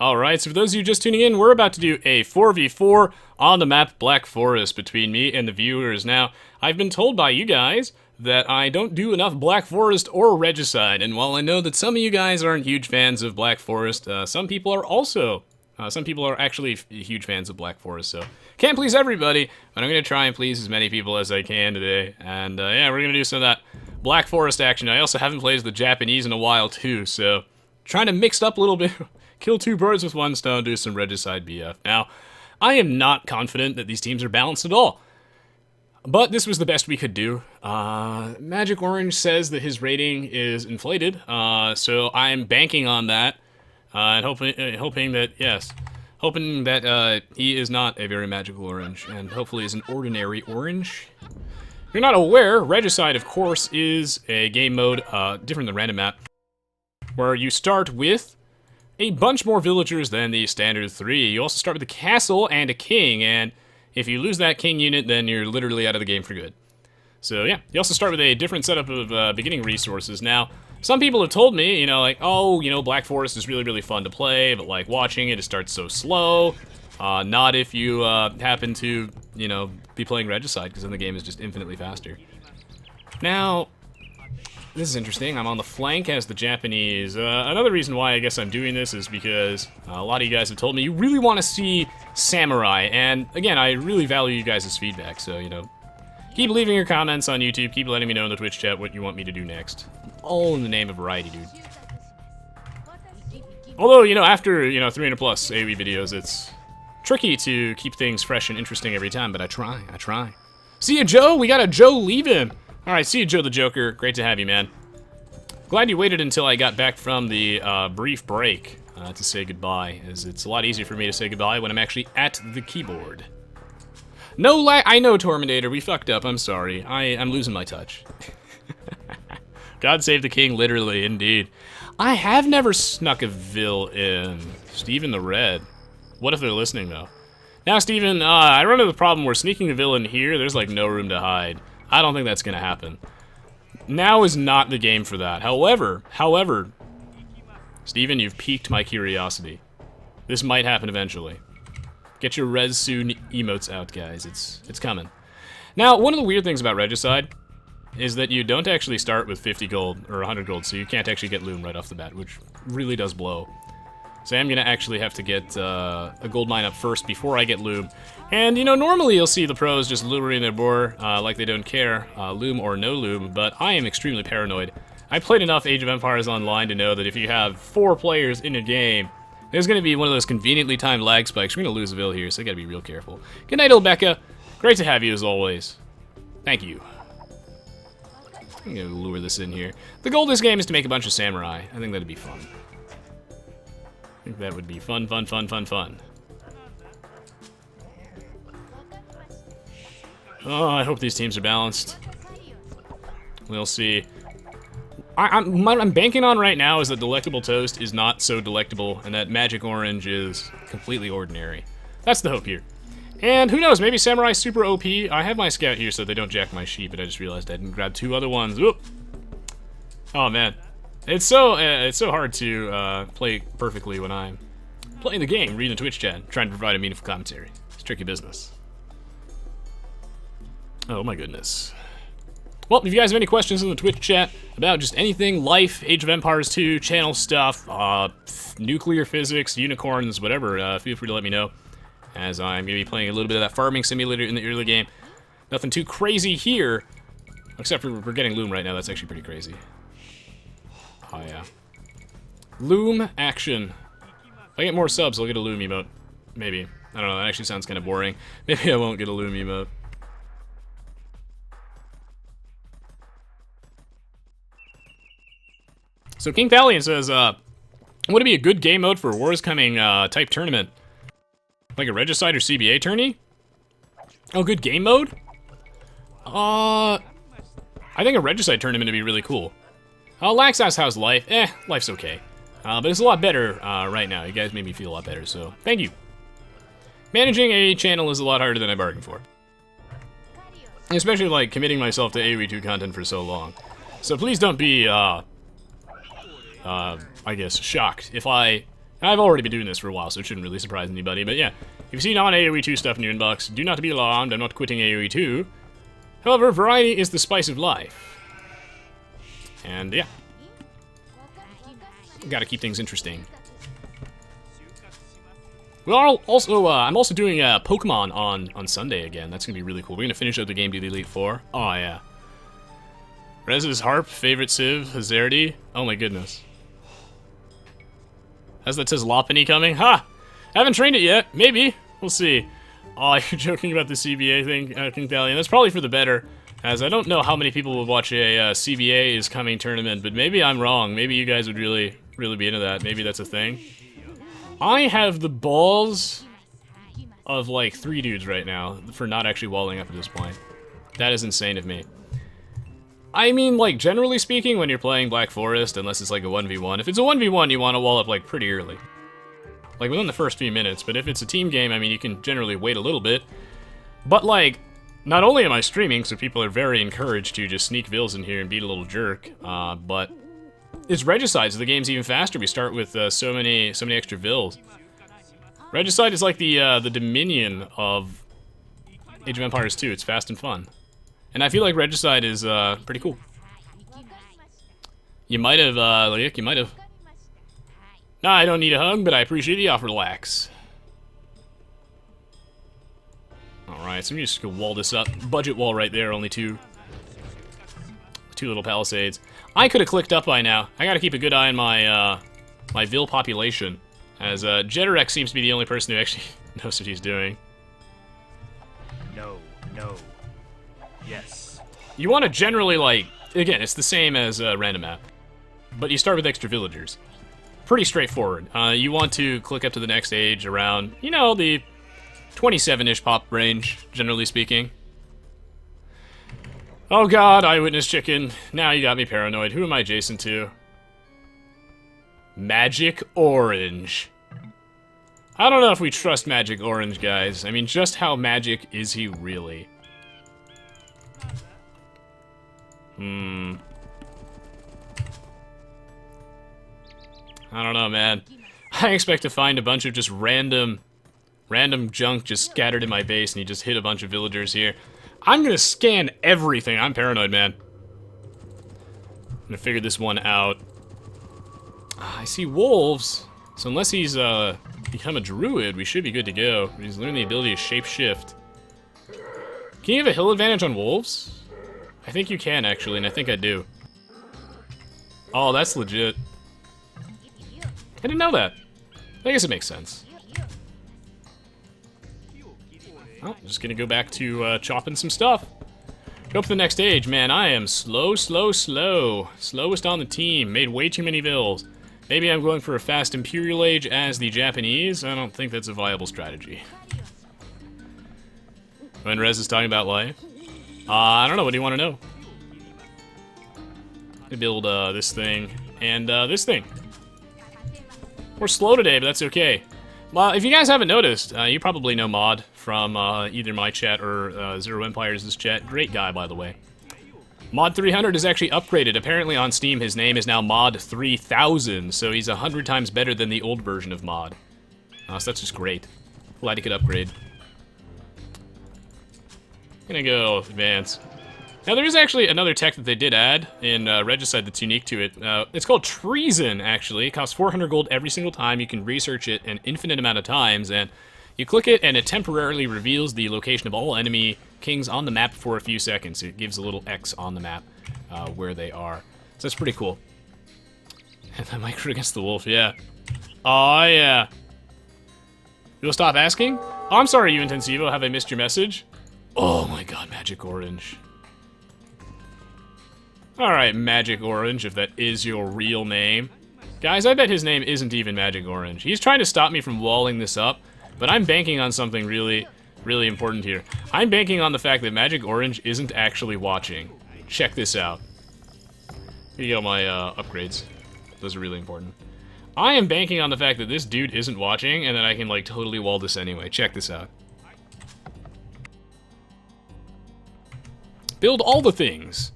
Alright, so for those of you just tuning in, we're about to do a 4v4 on the map Black Forest between me and the viewers. Now, I've been told by you guys that I don't do enough Black Forest or Regicide, and while I know that some of you guys aren't huge fans of Black Forest, some people are actually huge fans of Black Forest, so can't please everybody, but I'm going to try and please as many people as I can today, and yeah, we're going to do some of that Black Forest action. I also haven't played as the Japanese in a while too, so trying to mix it up a little bit. Kill two birds with one stone, do some Regicide BF. Now, I am not confident that these teams are balanced at all, but this was the best we could do. Magic Orange says that his rating is inflated, so I'm banking on that, and hoping that he is not a very magical orange, and hopefully is an ordinary orange. If you're not aware, Regicide, of course, is a game mode different than random map, where you start with a bunch more villagers than the standard 3. You also start with a castle and a king, and if you lose that king unit, then you're literally out of the game for good. So yeah, you also start with a different setup of beginning resources. Now, some people have told me, you know, like, oh, you know, Black Forest is really, really fun to play, but like watching it, it starts so slow. Not if you happen to, you know, be playing Regicide, because then the game is just infinitely faster. Now, this is interesting. I'm on the flank as the Japanese. Another reason why I guess I'm doing this is because a lot of you guys have told me you really want to see Samurai, and again, I really value you guys' feedback, so, you know, keep leaving your comments on YouTube, keep letting me know in the Twitch chat what you want me to do next. All in the name of variety, dude. Although, you know, after, you know, 300 plus AoE videos, it's tricky to keep things fresh and interesting every time, but I try. See ya, Joe! We got a Joe leaving! Alright, see you, Joe the Joker. Great to have you, man. Glad you waited until I got back from the brief break to say goodbye, as it's a lot easier for me to say goodbye when I'm actually at the keyboard. No lag. I know, Tormendator, we fucked up. I'm sorry. I'm losing my touch. God save the king, literally, indeed. I have never snuck a Vill in. Steven the Red. What if they're listening, though? Now, Steven, I run into the problem where sneaking a Vill in here, there's like no room to hide. I don't think that's gonna happen. Now is not the game for that. However, Steven, you've piqued my curiosity. This might happen eventually. Get your res soon emotes out, guys. It's coming. Now, one of the weird things about Regicide is that you don't actually start with 50 gold or 100 gold, so you can't actually get Loom right off the bat, which really does blow. So I'm gonna actually have to get a gold mine up first before I get Loom. And, you know, normally you'll see the pros just luring their boar like they don't care, Loom or no Loom, but I am extremely paranoid. I played enough Age of Empires Online to know that if you have 4 players in a game, there's gonna be one of those conveniently timed lag spikes. We're gonna lose a Vill here, so I gotta be real careful. Good night, old Becca. Great to have you as always. Thank you. I'm gonna lure this in here. The goal of this game is to make a bunch of samurai. I think that'd be fun. I think that would be fun. Oh, I hope these teams are balanced. We'll see. What I'm banking on right now is that Delectable Toast is not so delectable, and that Magic Orange is completely ordinary. That's the hope here. And who knows, maybe Samurai's super OP. I have my scout here so they don't jack my sheep, but I just realized I didn't grab 2 other ones. Oop! Oh man. It's so hard to play perfectly when I'm playing the game, reading the Twitch chat, trying to provide a meaningful commentary. It's tricky business. Oh my goodness. Well, if you guys have any questions in the Twitch chat about just anything, life, Age of Empires 2, channel stuff, nuclear physics, unicorns, whatever, feel free to let me know, as I'm going to be playing a little bit of that farming simulator in the early game. Nothing too crazy here, except for we're getting Loom right now. That's actually pretty crazy. Oh yeah. Loom action. If I get more subs, I'll get a Loom emote. Maybe. I don't know, that actually sounds kind of boring. Maybe I won't get a Loom emote. So King Thalion says, would it be a good game mode for Wars Coming type tournament? Like a Regicide or CBA tourney? Oh, good game mode? I think a Regicide tournament would be really cool. Laxas, how's life? Life's okay. But it's a lot better right now. You guys made me feel a lot better, so thank you. Managing a channel is a lot harder than I bargained for. Especially, like, committing myself to Aoe2 content for so long. So please don't be, I guess, shocked if I I've already been doing this for a while, so it shouldn't really surprise anybody. But yeah, if you see non-AoE2 stuff in your inbox, do not be alarmed. I'm not quitting AoE2. However, variety is the spice of life. And yeah. Gotta keep things interesting. Well, also, I'm also doing Pokemon on Sunday again. That's gonna be really cool. We're gonna finish up the game to the Elite Four. Oh, yeah. Rez's Harp, favorite Civ, Hazardy. Oh my goodness. As that says Lopunny coming. Ha! Haven't trained it yet. Maybe. We'll see. Oh, you're joking about the CBA thing, King Thalion. That's probably for the better, as I don't know how many people would watch a CBA is coming tournament, but maybe I'm wrong. Maybe you guys would really be into that. Maybe that's a thing. I have the balls of like 3 dudes right now for not actually walling up at this point. That is insane of me. I mean, like, generally speaking, when you're playing Black Forest, unless it's like a 1v1, if it's a 1v1, you want to wall up, like, pretty early. Like, within the first few minutes, but if it's a team game, I mean, you can generally wait a little bit. But, like, not only am I streaming, so people are very encouraged to just sneak vills in here and beat a little jerk, but it's Regicide, so the game's even faster. We start with so many extra vills. Regicide is like the Dominion of Age of Empires 2. It's fast and fun. And I feel like Regicide is pretty cool. You might have, Lyric, you might have. Nah, I don't need a hug, but I appreciate the offer, relax. Alright, so I'm just gonna wall this up. Budget wall right there, only two little palisades. I could have clicked up by now. I gotta keep a good eye on my, my Vil population, as Jeterek seems to be the only person who actually knows what he's doing. No. Yes. You want to generally, like, again, it's the same as random map, but you start with extra villagers. Pretty straightforward. You want to click up to the next age around, you know, the 27-ish pop range, generally speaking. Oh god, Eyewitness Chicken. Now you got me paranoid. Who am I adjacent to? Magic Orange. I don't know if we trust Magic Orange, guys. I mean, just how magic is he really? I don't know, man. I expect to find a bunch of just random junk just scattered in my base, and you just hit a bunch of villagers here. I'm gonna scan everything. I'm paranoid, man. I'm gonna figure this one out. I see wolves, so unless he's become a druid, we should be good to go. He's learning the ability to shapeshift. Can you have a hill advantage on wolves? I think you can, actually, and I think I do. Oh, that's legit. I didn't know that. I guess it makes sense. Well, I'm just gonna go back to chopping some stuff. Go up to the next stage. Man, I am slow. Slowest on the team. Made way too many vills. Maybe I'm going for a fast Imperial Age as the Japanese. I don't think that's a viable strategy. When Rez is talking about life. I don't know, what do you want to know? I build this thing and this thing. We're slow today, but that's okay. If you guys haven't noticed, you probably know Mod from either my chat or Zero Empires' chat. Great guy, by the way. Mod 300 is actually upgraded. Apparently on Steam, his name is now Mod 3000, so he's 100 times better than the old version of Mod. So that's just great. Glad he could upgrade. Gonna go advance. Now there is actually another tech that they did add in Regicide that's unique to it. It's called Treason, actually. It costs 400 gold every single time. You can research it an infinite amount of times, and you click it and it temporarily reveals the location of all enemy kings on the map for a few seconds. It gives a little X on the map where they are. So that's pretty cool. And that micro against the wolf, yeah. Oh yeah. You'll stop asking? Oh, I'm sorry, you Intensivo. Have I missed your message? Oh my god, Magic Orange. Alright, Magic Orange, if that is your real name. Guys, I bet his name isn't even Magic Orange. He's trying to stop me from walling this up, but I'm banking on something really important here. I'm banking on the fact that Magic Orange isn't actually watching. Check this out. Here you go, my upgrades. Those are really important. I am banking on the fact that this dude isn't watching, and that I can, like, totally wall this anyway. Check this out. Build all the things.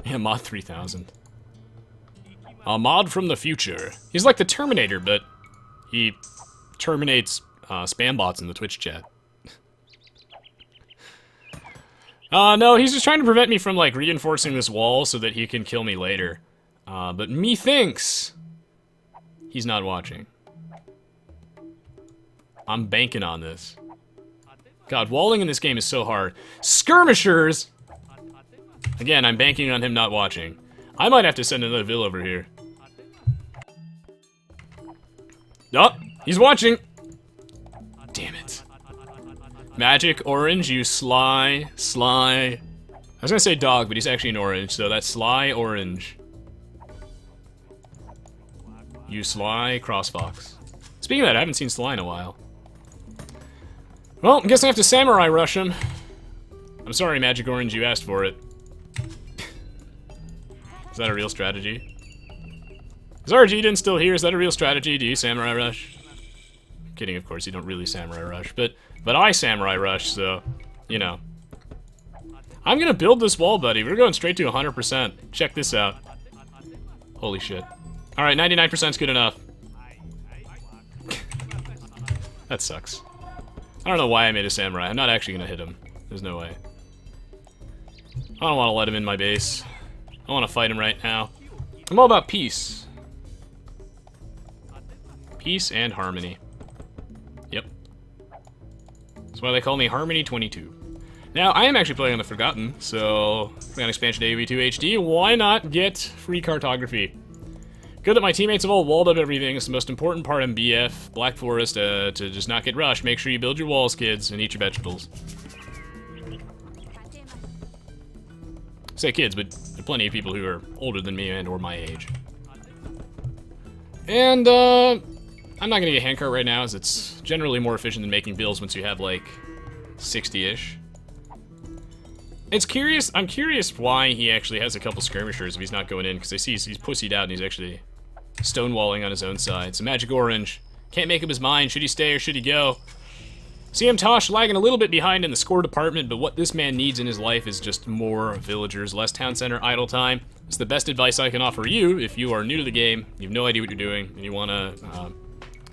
Yeah, Mod 3000. A mod from the future. He's like the Terminator, but He terminates spam bots in the Twitch chat. No, he's just trying to prevent me from, like, reinforcing this wall so that he can kill me later. But methinks he's not watching. I'm banking on this. God, walling in this game is so hard. Skirmishers! Again, I'm banking on him not watching. I might have to send another Vil over here. Oh, he's watching! Damn it. Magic orange, you sly. I was gonna say dog, but he's actually an orange, so that's sly orange. You sly crossfox. Speaking of that, I haven't seen Sly in a while. Well, I guess I have to samurai rush him. I'm sorry, Magic Orange, you asked for it. Is that a real strategy? Is RG still here? Is that a real strategy? Do you samurai rush? I'm kidding, of course, you don't really samurai rush, but I samurai rush, so, you know. I'm gonna build this wall, buddy. We're going straight to 100%. Check this out. Holy shit. Alright, 99% is good enough. That sucks. I don't know why I made a samurai. I'm not actually gonna hit him. There's no way. I don't want to let him in my base. I want to fight him right now. I'm all about peace. Peace and harmony. Yep. That's why they call me Harmony 22. Now, I am actually playing on the Forgotten, so we got an expansion to Aoe2 HD. Why not get free cartography? Good that my teammates have all walled up everything. It's the most important part in BF. Black Forest, to just not get rushed. Make sure you build your walls, kids, and eat your vegetables. Say kids, but there are plenty of people who are older than me and or my age. And, I'm not gonna get a handcart right now, as it's generally more efficient than making bills once you have, like, 60-ish. It's curious, I'm curious why he actually has a couple skirmishers if he's not going in, because I see he's pussied out and he's actually stonewalling on his own side. So Magic Orange can't make up his mind. Should he stay or should he go? CM Tosh lagging a little bit behind in the score department, but what this man needs in his life is just more villagers, less town center idle time. It's the best advice I can offer you if you are new to the game, you have no idea what you're doing, and you want to,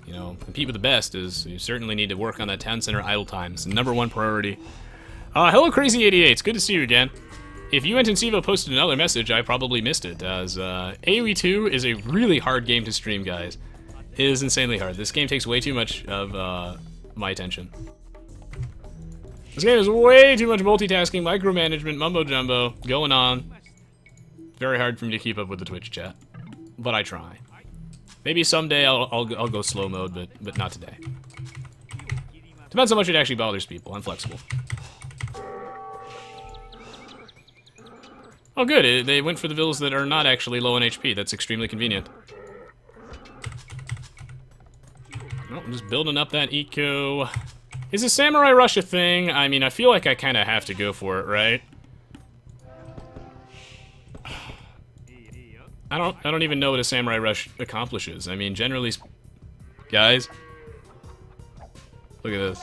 you know, compete with the best. Is you certainly need to work on that town center idle time. It's the #1 priority. Hello Crazy88, it's good to see you again. If you and Tensivo posted another message, I probably missed it, as Aoe2 is a really hard game to stream, guys. It is insanely hard. This game takes way too much of my attention. This game is way too much multitasking, micromanagement, mumbo-jumbo going on. Very hard for me to keep up with the Twitch chat, but I try. Maybe someday I'll go slow mode, but not today. Depends how much it actually bothers people. I'm flexible. Oh good, they went for the villas that are not actually low on HP. That's extremely convenient. Well, I'm just building up that eco. Is a Samurai Rush a thing? I mean, I feel like I kind of have to go for it, right? I don't even know what a Samurai Rush accomplishes. I mean, generally, guys, look at this.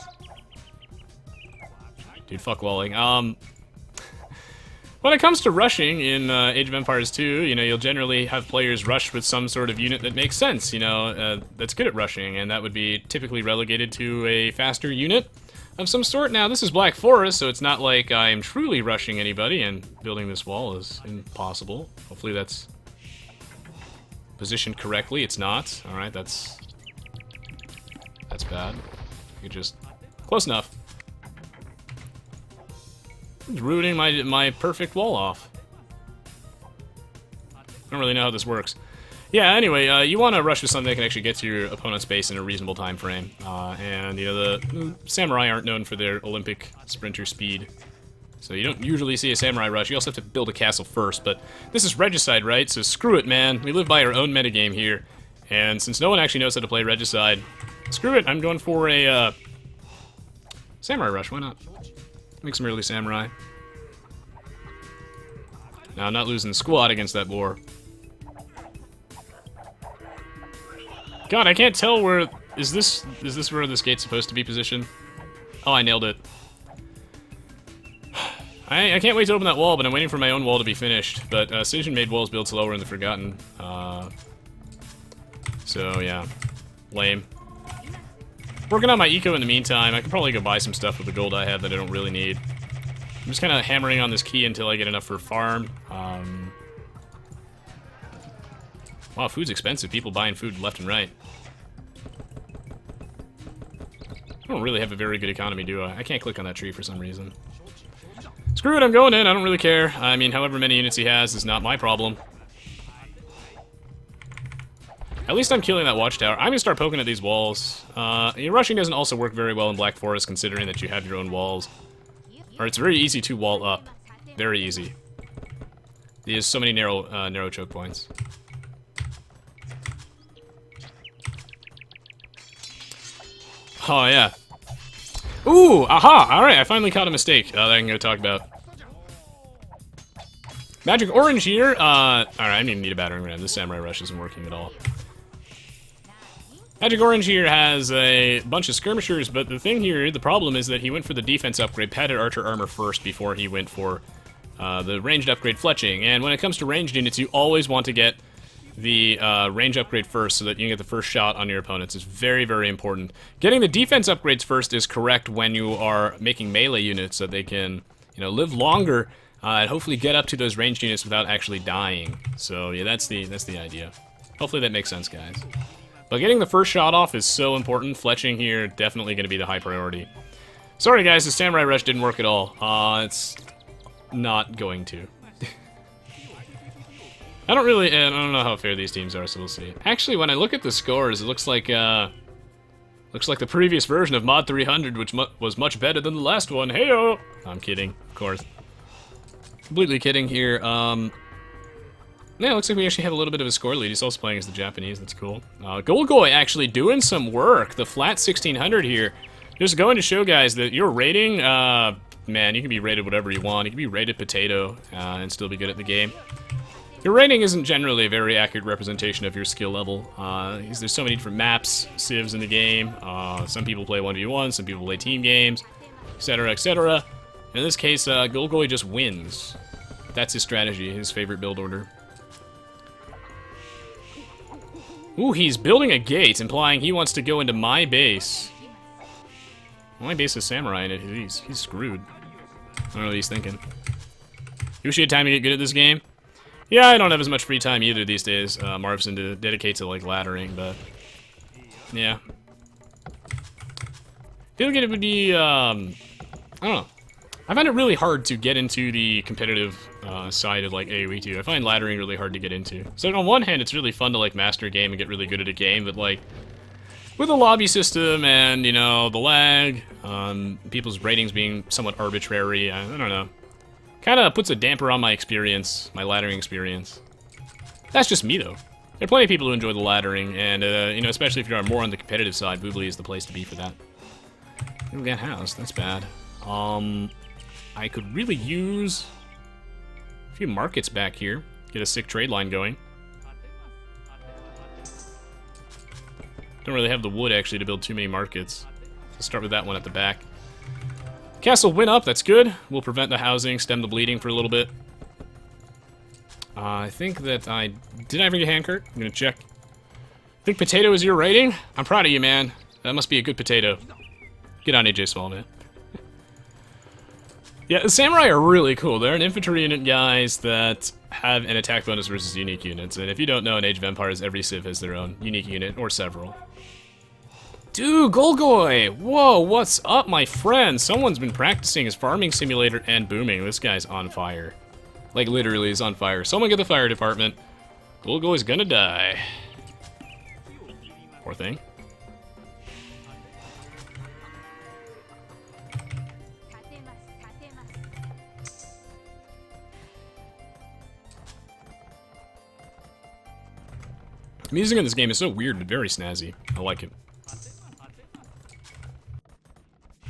Dude, fuck walling. When it comes to rushing in Age of Empires 2, you know, you'll generally have players rush with some sort of unit that makes sense, you know, that's good at rushing, and that would be typically relegated to a faster unit of some sort. Now, this is Black Forest, so it's not like I'm truly rushing anybody, and building this wall is impossible. Hopefully that's positioned correctly. It's not. Alright, that's bad. You just... Close enough. It's ruining my perfect wall off. I don't really know how this works. Yeah, anyway, you want to rush with something that can actually get to your opponent's base in a reasonable time frame. And, you know, the samurai aren't known for their Olympic sprinter speed. So you don't usually see a samurai rush. You also have to build a castle first, but this is Regicide, right? So screw it, man. We live by our own metagame here. And since no one actually knows how to play Regicide, screw it. I'm going for a samurai rush. Why not? Make some early samurai. Now, I'm not losing squad against that boar. God, I can't tell where... Is this where this gate's supposed to be positioned? Oh, I nailed it. I can't wait to open that wall, but I'm waiting for my own wall to be finished. But Cision made walls build slower in the Forgotten. So, yeah. Lame. Working on my eco in the meantime. I could probably go buy some stuff with the gold I have that I don't really need. I'm just kind of hammering on this key until I get enough for farm. Wow, food's expensive. People buying food left and right. I don't really have a very good economy, do I? I can't click on that tree for some reason. Screw it, I'm going in. I don't really care. I mean, however many units he has is not my problem. At least I'm killing that watchtower. I'm gonna start poking at these walls. Your rushing doesn't also work very well in Black Forest, considering that you have your own walls. Or it's very easy to wall up. Very easy. There's so many narrow choke points. Oh, yeah. Ooh, aha! Alright, I finally caught a mistake that I can go talk about. Magic Orange here. Alright, I didn't even need a battering ram. This Samurai Rush isn't working at all. Magic Orange here has a bunch of skirmishers, but the thing here, the problem is that he went for the defense upgrade, padded archer armor first before he went for the ranged upgrade fletching. And when it comes to ranged units, you always want to get the range upgrade first so that you can get the first shot on your opponents. It's very, very important. Getting the defense upgrades first is correct when you are making melee units so that they can, you know, live longer and hopefully get up to those ranged units without actually dying. So yeah, that's the idea. Hopefully that makes sense, guys. But getting the first shot off is so important. Fletching here, definitely going to be the high priority. Sorry guys, the Samurai Rush didn't work at all. It's not going to. I don't know how fair these teams are, so we'll see. Actually, when I look at the scores, it looks like the previous version of Mod 300, which was much better than the last one. Heyo! I'm kidding, of course. Completely kidding here. Yeah, it looks like we actually have a little bit of a score lead. He's also playing as the Japanese, that's cool. Golgoy actually doing some work. The flat 1600 here. Just going to show guys that your rating, man, you can be rated whatever you want. You can be rated potato and still be good at the game. Your rating isn't generally a very accurate representation of your skill level. There's so many different maps, civs in the game. Some people play 1v1, some people play team games, etc., etc. In this case, Golgoy just wins. That's his strategy, his favorite build order. Ooh, he's building a gate, implying he wants to go into my base. My base is samurai in it. He's screwed. I don't know what he's thinking. You wish you had time to get good at this game? Yeah, I don't have as much free time either these days, Marvin, to dedicate to, like, laddering, but... yeah. I feel like it would be, I don't know. I find it really hard to get into the competitive side of, like, Aoe2. I find laddering really hard to get into. So on one hand, it's really fun to, like, master a game and get really good at a game, but, like, with the lobby system and, you know, the lag, people's ratings being somewhat arbitrary, I don't know. Kind of puts a damper on my experience, my laddering experience. That's just me, though. There are plenty of people who enjoy the laddering, and, you know, especially if you're more on the competitive side, Boobly is the place to be for that. Ooh, that house, that's bad. I could really use a few markets back here. Get a sick trade line going. Don't really have the wood, actually, to build too many markets. Let's start with that one at the back. Castle went up, that's good. We'll prevent the housing, stem the bleeding for a little bit. I think that did I ever get handcart? I'm gonna check. Think potato is your rating? I'm proud of you, man. That must be a good potato. Get on AJ Small, man. Yeah, the samurai are really cool. They're an infantry unit, guys, that have an attack bonus versus unique units. And if you don't know, in Age of Empires, every civ has their own unique unit, or several. Dude, Golgoy! Whoa, what's up, my friend? Someone's been practicing his farming simulator and booming. This guy's on fire. Like, literally, he's on fire. Someone get the fire department. Golgoy's gonna die. Poor thing. Music in this game is so weird but very snazzy. I like it.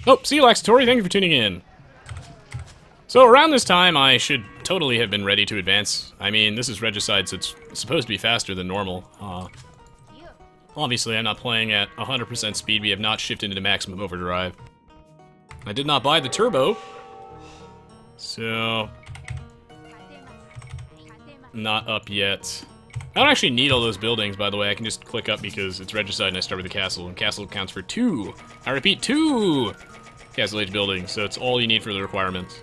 Oh, see you, Laxatory. Thank you for tuning in. So around this time, I should totally have been ready to advance. I mean, this is Regicide, so it's supposed to be faster than normal. Obviously, I'm not playing at 100% speed. We have not shifted into maximum overdrive. I did not buy the turbo, so not up yet. I don't actually need all those buildings, by the way. I can just click up because it's Regicide and I start with the castle, and castle counts for 2. I repeat, 2 Castle Age buildings, so it's all you need for the requirements.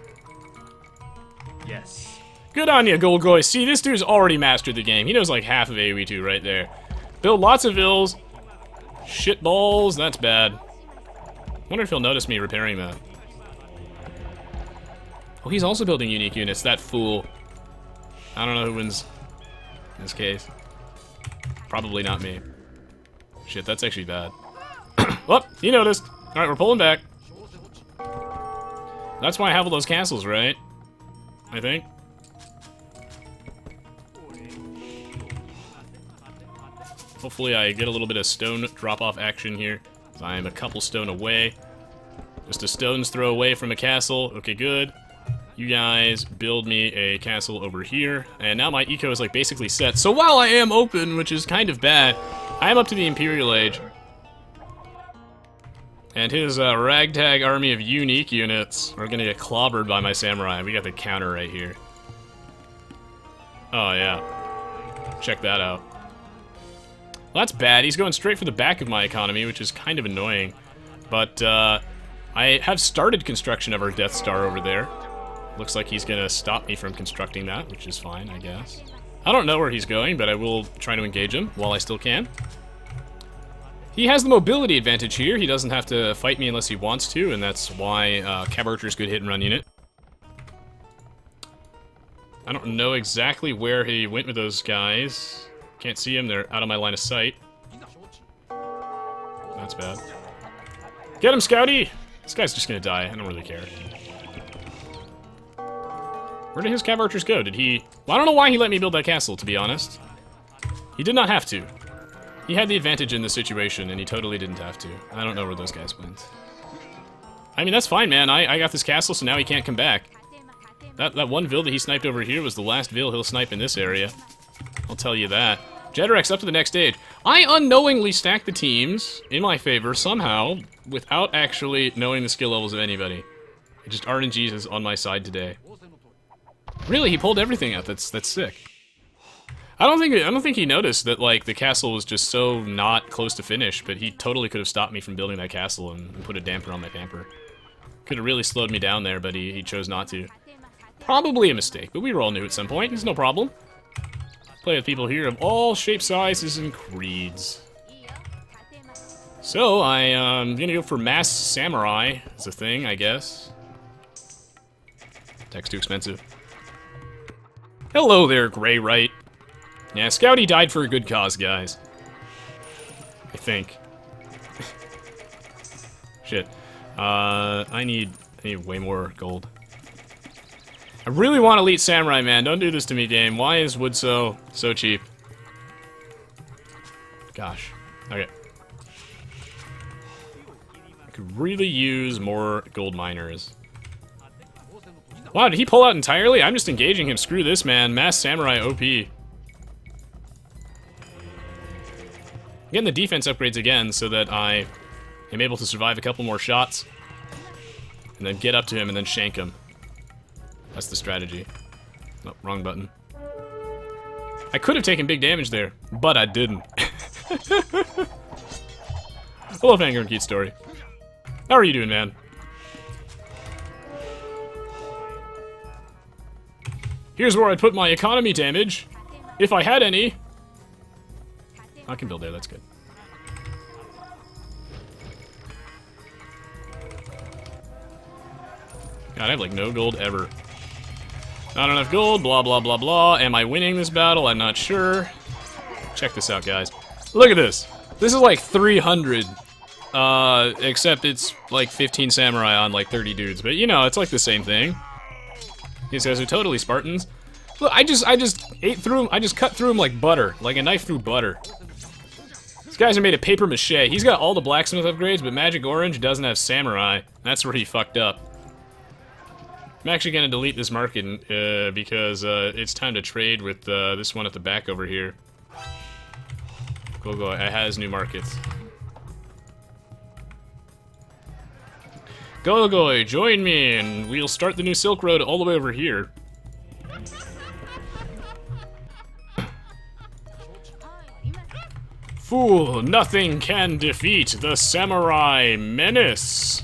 Yes. Good on you, Golgoy. See, this dude's already mastered the game. He knows like half of Aoe2 right there. Build lots of vills. Shit balls, that's bad. Wonder if he'll notice me repairing that. Oh, he's also building unique units, that fool. I don't know who wins in this case. Probably not me. Shit, that's actually bad. Oh, he noticed. Alright, we're pulling back. That's why I have all those castles, right? I think. Hopefully I get a little bit of stone drop-off action here. I'm a couple stone away. Just a stone's throw away from a castle. Okay, good. You guys build me a castle over here. And now my eco is like basically set. So while I am open, which is kind of bad, I am up to the Imperial Age. And his ragtag army of unique units are gonna get clobbered by my samurai. We got the counter right here. Oh yeah. Check that out. Well, that's bad. He's going straight for the back of my economy, which is kind of annoying. But I have started construction of our Death Star over there. Looks like he's gonna stop me from constructing that, which is fine, I guess. I don't know where he's going, but I will try to engage him while I still can. He has the mobility advantage here. He doesn't have to fight me unless he wants to, and that's why Cav Archer's good hit and run unit. I don't know exactly where he went with those guys. Can't see them, they're out of my line of sight. That's bad. Get him, Scouty! This guy's just gonna die, I don't really care. Where did his Cav Archers go? Did he... Well, I don't know why he let me build that castle, to be honest. He did not have to. He had the advantage in this situation, and he totally didn't have to. I don't know where those guys went. I mean, that's fine, man. I got this castle, so now he can't come back. That one vill that he sniped over here was the last vill he'll snipe in this area. I'll tell you that. Jedrex up to the next stage. I unknowingly stacked the teams in my favor somehow without actually knowing the skill levels of anybody. It just RNG's is on my side today. Really, he pulled everything out. That's sick. I don't think he noticed that like the castle was just so not close to finish, but he totally could have stopped me from building that castle and put a damper on my pamper. Could have really slowed me down there, but he chose not to. Probably a mistake, but we were all new at some point. It's no problem. Play with people here of all shapes, sizes, and creeds. So, I'm gonna go for Mass Samurai as a thing, I guess. Tech's too expensive. Hello there, Grey Right. Yeah, Scouty died for a good cause, guys. I think. Shit. I need way more gold. I really want Elite Samurai, man. Don't do this to me, game. Why is wood so cheap? Gosh. Okay. I could really use more gold miners. Wow, did he pull out entirely? I'm just engaging him. Screw this, man. Mass Samurai OP. Getting the defense upgrades again so that I am able to survive a couple more shots. And then get up to him and then shank him. That's the strategy. Oh, wrong button. I could have taken big damage there, but I didn't. Hello, Anger and Keith Story. How are you doing, man? Here's where I'd put my economy damage, if I had any. I can build there, that's good. God, I have like no gold ever. Not enough gold, blah, blah, blah, blah. Am I winning this battle? I'm not sure. Check this out, guys. Look at this. This is like 300. Except it's like 15 samurai on like 30 dudes. But you know, it's like the same thing. These guys are totally Spartans. Look, I just ate through them. I just cut through them like butter. Like a knife through butter. These guys are made of paper mache. He's got all the blacksmith upgrades, but Magic Orange doesn't have samurai. That's where he fucked up. I'm actually going to delete this market because it's time to trade with this one at the back over here. Go, it has new markets. Go, join me, and we'll start the new Silk Road all the way over here. fool, nothing can defeat the samurai menace.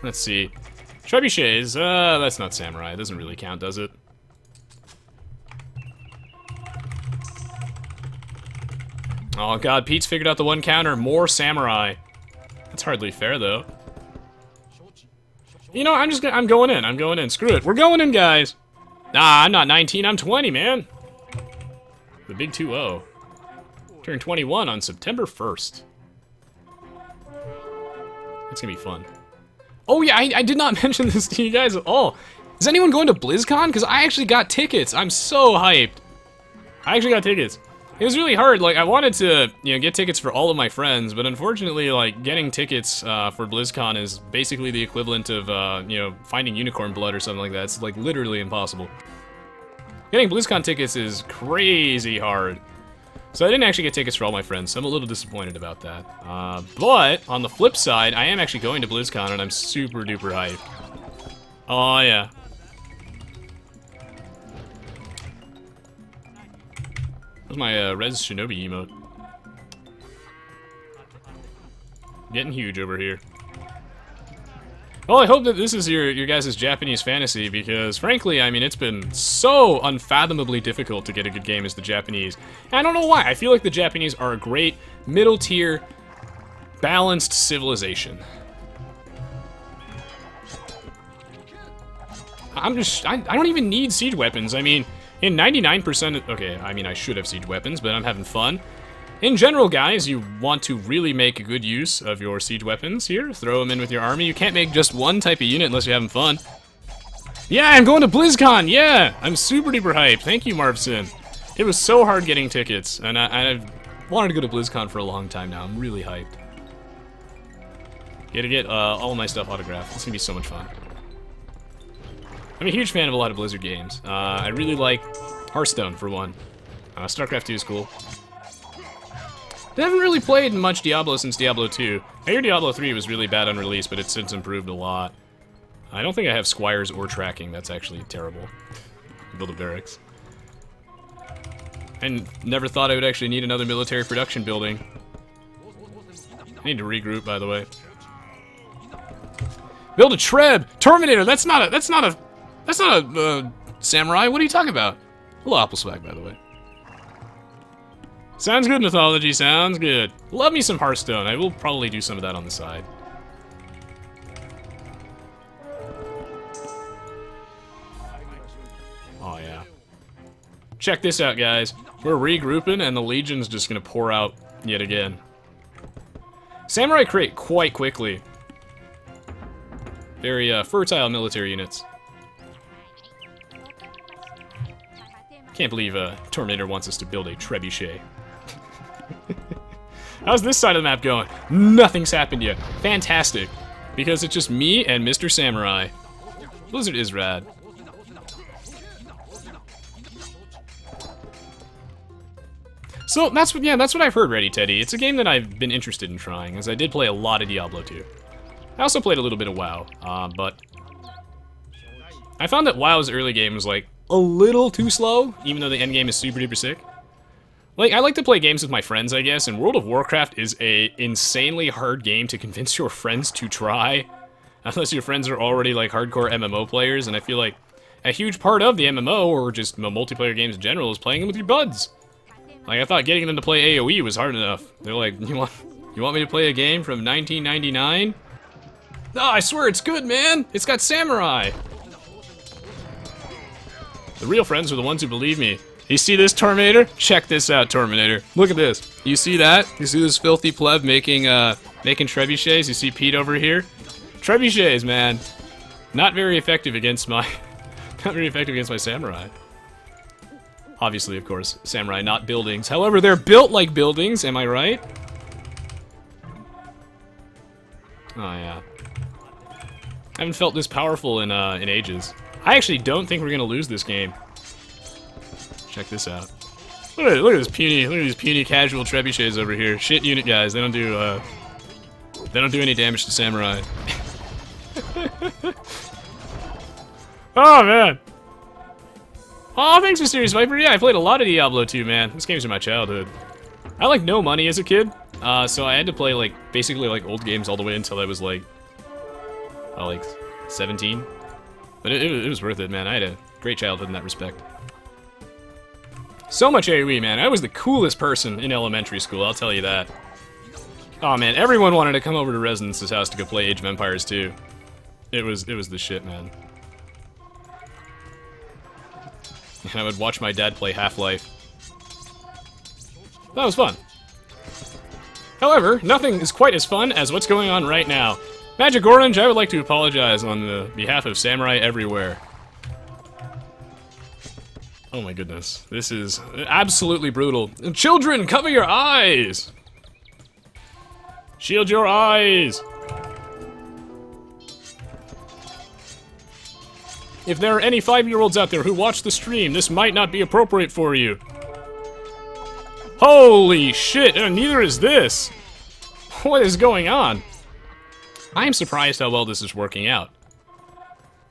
Let's see. Trebuchets, that's not samurai. It doesn't really count, does it? Oh god, Pete's figured out the one counter. More samurai. That's hardly fair, though. You know, I'm going in. Screw it. We're going in, guys. Nah, I'm not 19, I'm 20, man. The big 2-0. Turned 21 on September 1st. It's gonna be fun. Oh yeah, I did not mention this to you guys at all. Is anyone going to BlizzCon? Because I actually got tickets. I'm so hyped. I actually got tickets. It was really hard. Like, I wanted to, get tickets for all of my friends, but unfortunately, like, getting tickets for BlizzCon is basically the equivalent of, finding unicorn blood or something like that. It's, like, literally impossible. Getting BlizzCon tickets is crazy hard. So I didn't actually get tickets for all my friends, so I'm a little disappointed about that. But, on the flip side, I am actually going to BlizzCon, and I'm super duper hyped. Oh, yeah. That's my Res Shinobi emote. Getting huge over here. Well, I hope that this is your guys' Japanese fantasy, because frankly, I mean, it's been so unfathomably difficult to get a good game as the Japanese. And I don't know why. I feel like the Japanese are a great middle-tier, balanced civilization. I don't even need siege weapons. I mean, in 99%, okay, I mean, I should have siege weapons, but I'm having fun. In general, guys, you want to really make good use of your siege weapons here. Throw them in with your army. You can't make just one type of unit unless you're having fun. Yeah, I'm going to BlizzCon, yeah! I'm super duper hyped. Thank you, Marvson. It was so hard getting tickets, and I've wanted to go to BlizzCon for a long time now. I'm really hyped. Get to get all of my stuff autographed. It's gonna be so much fun. I'm a huge fan of a lot of Blizzard games. I really like Hearthstone, for one. StarCraft 2 is cool. I haven't really played much Diablo since Diablo 2. I hear Diablo 3 was really bad on release, but it's since improved a lot. I don't think I have squires or tracking. That's actually terrible. Build a barracks. I never thought I would actually need another military production building. I need to regroup, by the way. Build a Treb! Terminator! That's not a samurai. What are you talking about? Hello, Apple Swag, by the way. Sounds good, Mythology. Sounds good. Love me some Hearthstone. I will probably do some of that on the side. Oh, yeah. Check this out, guys. We're regrouping, and the Legion's just gonna pour out yet again. Samurai crate quite quickly. Very fertile military units. Can't believe Terminator wants us to build a trebuchet. How's this side of the map going? Nothing's happened yet. Fantastic. Because it's just me and Mr. Samurai. Blizzard is rad. So that's what I've heard, Ready Teddy. It's a game that I've been interested in trying, as I did play a lot of Diablo 2. I also played a little bit of WoW, but I found that WoW's early game was like a little too slow, even though the end game is super duper sick. Like, I like to play games with my friends, I guess, and World of Warcraft is a insanely hard game to convince your friends to try, unless your friends are already like hardcore MMO players, and I feel like a huge part of the MMO, or just multiplayer games in general, is playing them with your buds. Like, I thought getting them to play AoE was hard enough. They're like, you want me to play a game from 1999? No, I swear it's good, man! It's got samurai! The real friends are the ones who believe me. You see this, Terminator? Check this out, Terminator. Look at this. You see that? You see this filthy pleb making trebuchets? You see Pete over here? Trebuchets, man. Not very effective against my samurai. Obviously, of course, samurai, not buildings. However, they're built like buildings, am I right? Oh, yeah. I haven't felt this powerful in ages. I actually don't think we're gonna lose this game. Check this out. Look at these puny casual trebuchets over here. Shit unit guys. They don't do any damage to samurai. Oh, man. Oh, thanks, Mysterious Viper. Yeah, I played a lot of Diablo 2, man. This game's in my childhood. I had, like, no money as a kid, so I had to play, like, basically, like, old games all the way until I was, like 17. But it was worth it, man. I had a great childhood in that respect. So much AoE, man. I was the coolest person in elementary school, I'll tell you that. Oh, man, everyone wanted to come over to Resonance's house to go play Age of Empires 2. It was the shit, man. And I would watch my dad play Half-Life. That was fun. However, nothing is quite as fun as what's going on right now. Magic Orange, I would like to apologize on the behalf of Samurai everywhere. Oh my goodness, this is absolutely brutal. Children, cover your eyes! Shield your eyes! If there are any 5-year-olds out there who watch the stream, this might not be appropriate for you. Holy shit, and neither is this! What is going on? I am surprised how well this is working out.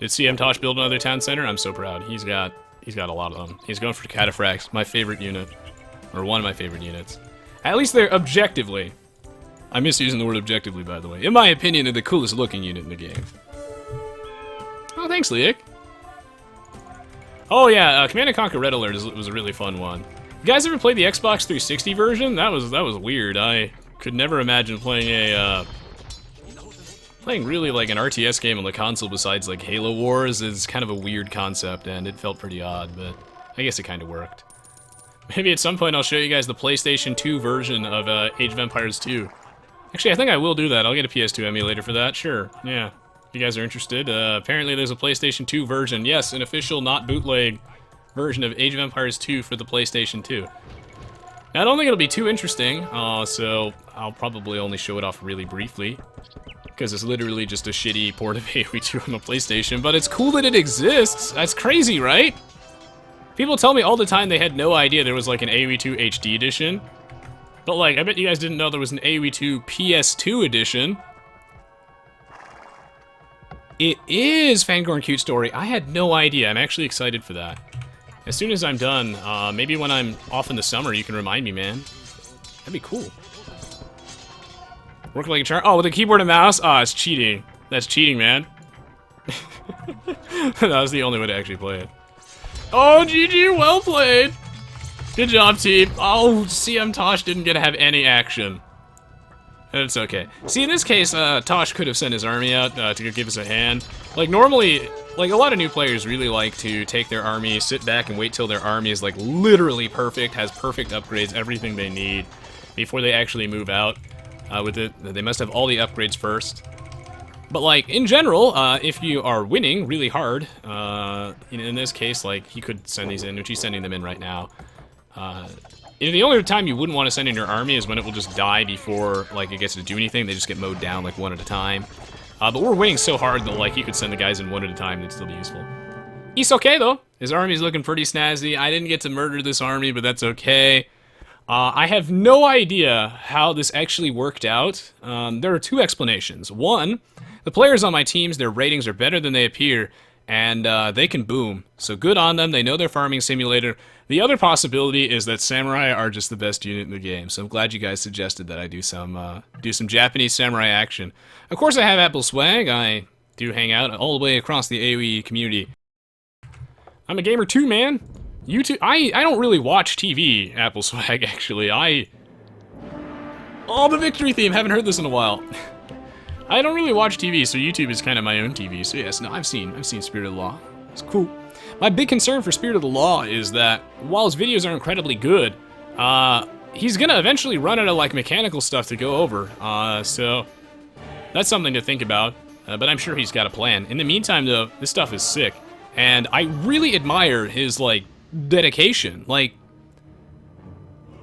Did CM Tosh build another town center? I'm so proud. He's got a lot of them. He's going for Cataphracts, my favorite unit. Or one of my favorite units. At least they're objectively. I miss using the word objectively, by the way. In my opinion, they're the coolest looking unit in the game. Oh, thanks, Leik. Oh yeah, Command & Conquer Red Alert was a really fun one. You guys ever played the Xbox 360 version? That was weird. I could never imagine playing playing really like an RTS game on the console besides like Halo Wars is kind of a weird concept, and it felt pretty odd, but I guess it kind of worked. Maybe at some point I'll show you guys the PlayStation 2 version of Age of Empires 2. Actually, I think I will do that. I'll get a PS2 emulator for that, sure, yeah. If you guys are interested, apparently there's a PlayStation 2 version. Yes, an official, not bootleg, version of Age of Empires 2 for the PlayStation 2. Now, I don't think it'll be too interesting, so I'll probably only show it off really briefly, because it's literally just a shitty port of Aoe2 on the PlayStation, but it's cool that it exists. That's crazy, right? People tell me all the time they had no idea there was like an Aoe2 HD edition, but like, I bet you guys didn't know there was an Aoe2 PS2 edition. It is Fangorn Cute Story. I had no idea. I'm actually excited for that. As soon as I'm done, maybe when I'm off in the summer, you can remind me, man. That'd be cool. Work like a charm. Oh, with a keyboard and mouse? Ah, it's cheating. That's cheating, man. That was the only way to actually play it. Oh, GG, well played. Good job, team. Oh, CM Tosh didn't get to have any action. It's okay. See, in this case, Tosh could have sent his army out to give us a hand. Like, normally, like, a lot of new players really like to take their army, sit back, and wait till their army is, like, literally perfect, has perfect upgrades, everything they need, before they actually move out with it. They must have all the upgrades first. But, like, in general, if you are winning really hard, in this case, like, he could send these in, which he's sending them in right now. The only time you wouldn't want to send in your army is when it will just die before, like, it gets to do anything. They just get mowed down, like, one at a time. But we're winning so hard that, like, you could send the guys in one at a time and it'd still be useful. He's okay, though. His army's looking pretty snazzy. I didn't get to murder this army, but that's okay. I have no idea how this actually worked out. There are two explanations. One, the players on my teams, their ratings are better than they appear, and they can boom. So good on them. They know their farming simulator. The other possibility is that samurai are just the best unit in the game. So I'm glad you guys suggested that I do some Japanese samurai action. Of course, I have Apple Swag. I do hang out all the way across the AoE community. I'm a gamer too, man. YouTube. I don't really watch TV. Apple Swag, actually. Oh, the victory theme. Haven't heard this in a while. I don't really watch TV, so YouTube is kind of my own TV. So yes, no, I've seen Spirit of the Law. It's cool. My big concern for Spirit of the Law is that while his videos are incredibly good, he's gonna eventually run out of like mechanical stuff to go over. So that's something to think about. But I'm sure he's got a plan. In the meantime, though, this stuff is sick, and I really admire his like dedication. Like,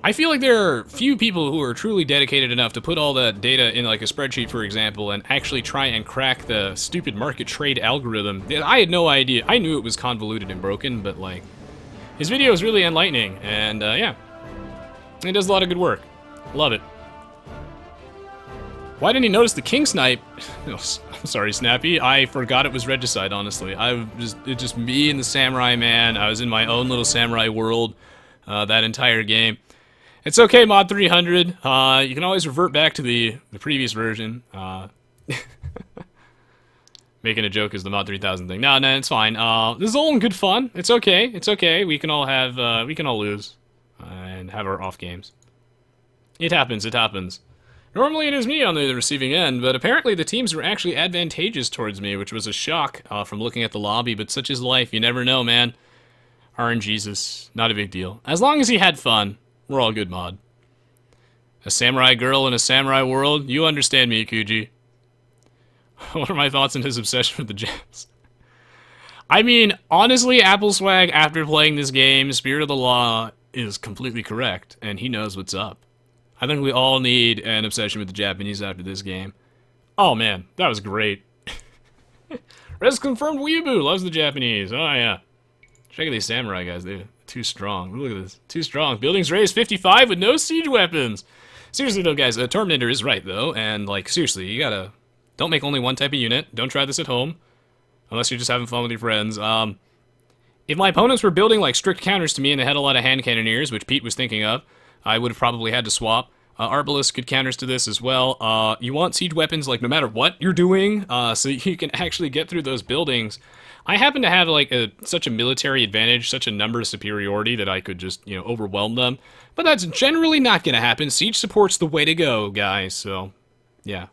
I feel like there are few people who are truly dedicated enough to put all that data in like a spreadsheet, for example, and actually try and crack the stupid market trade algorithm. I had no idea. I knew it was convoluted and broken, but like, his video is really enlightening, and yeah, he does a lot of good work. Love it. Why didn't he notice the king snipe? Sorry, Snappy. I forgot it was Regicide, honestly. It's just me and the Samurai Man. I was in my own little Samurai world that entire game. It's okay, Mod 300. You can always revert back to the previous version. Making a joke is the Mod 3000 thing. No, it's fine. This is all in good fun. It's okay. It's okay. We can all have, we can all lose and have our off games. It happens. It happens. Normally it is me on the receiving end, but apparently the teams were actually advantageous towards me, which was a shock from looking at the lobby, but such is life. You never know, man. RNGesus. Not a big deal. As long as he had fun, we're all good, Mod. A samurai girl in a samurai world? You understand me, Kuji. What are my thoughts on his obsession with the gems? I mean, honestly, Apple Swag, after playing this game, Spirit of the Law is completely correct, and he knows what's up. I think we all need an obsession with the Japanese after this game. Oh man, that was great. Res confirmed Weeaboo loves the Japanese. Oh yeah. Check out these samurai guys, they're too strong. Look at this, too strong. Buildings raised 55 with no siege weapons. Seriously though, guys, Terminator is right though, and like seriously, you gotta don't make only one type of unit. Don't try this at home, unless you're just having fun with your friends. If my opponents were building like strict counters to me and they had a lot of hand cannoneers, which Pete was thinking of, I would have probably had to swap. Arbalest could counters to this as well. You want siege weapons like no matter what you're doing, so you can actually get through those buildings. I happen to have like such a military advantage, such a number superiority that I could just, you know, overwhelm them. But that's generally not going to happen. Siege support's the way to go, guys, so yeah.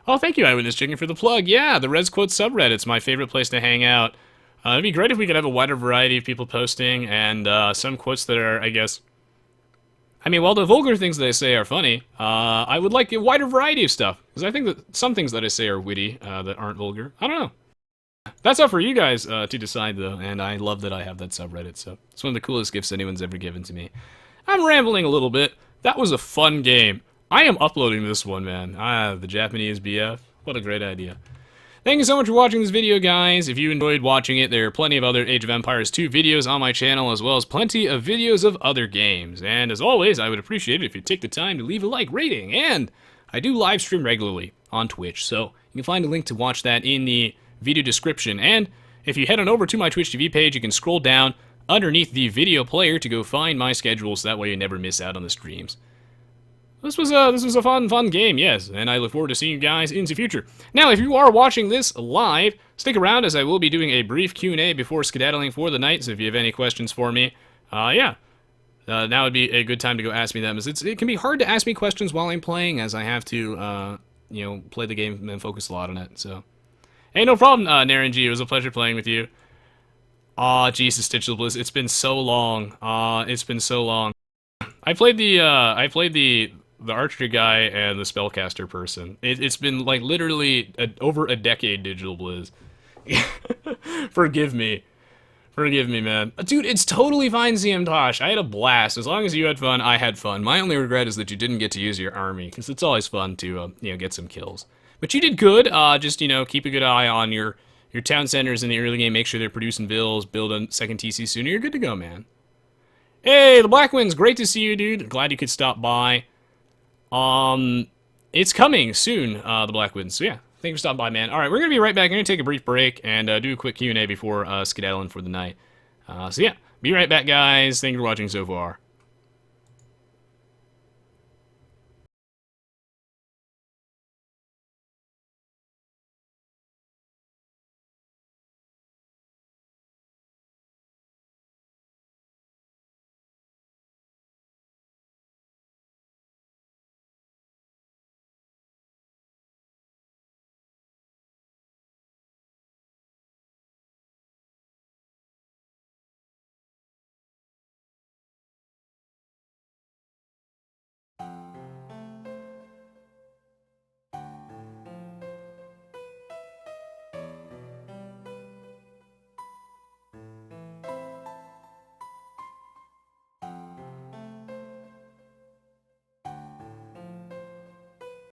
Oh, thank you, Eyewitness Chicken, for the plug. Yeah, the Res Quote subreddit's my favorite place to hang out. It'd be great if we could have a wider variety of people posting, and some quotes that are, I guess... I mean, while the vulgar things that I say are funny, I would like a wider variety of stuff. Because I think that some things that I say are witty, that aren't vulgar. I don't know. That's up for you guys to decide, though, and I love that I have that subreddit, so it's one of the coolest gifts anyone's ever given to me. I'm rambling a little bit. That was a fun game. I am uploading this one, man. The Japanese BF. What a great idea. Thank you so much for watching this video, guys. If you enjoyed watching it, there are plenty of other Age of Empires 2 videos on my channel, as well as plenty of videos of other games. And as always, I would appreciate it if you take the time to leave a like rating. And I do live stream regularly on Twitch, so you can find a link to watch that in the video description. And if you head on over to my Twitch TV page, you can scroll down underneath the video player to go find my schedule, so that way you never miss out on the streams. This was a fun game, yes, and I look forward to seeing you guys in the future. Now, if you are watching this live, stick around as I will be doing a brief Q&A before skedaddling for the night, so if you have any questions for me, now would be a good time to go ask me them. It can be hard to ask me questions while I'm playing, as I have to, you know, play the game and focus a lot on it, so. Hey, no problem, Naren G, it was a pleasure playing with you. Aw, Jesus, Stitch the Bliss, it's been so long. It's been so long. I played the archer guy and the spellcaster person. It's been like literally over a decade, Digital Blizz. Forgive me, man. Dude, it's totally fine, ZM Tosh. I had a blast. As long as you had fun, I had fun. My only regret is that you didn't get to use your army, because it's always fun to you know, get some kills. But you did good. Just, you know, keep a good eye on your town centers in the early game. Make sure they're producing bills. Build a second TC sooner. You're good to go, man. Hey, the Black Winds, great to see you, dude. Glad you could stop by. It's coming soon, the Black Winds. So yeah, thank you for stopping by, man. All right, we're gonna be right back. I'm gonna take a brief break and do a quick Q&A before skedaddling for the night. So yeah, be right back, guys. Thank you for watching so far.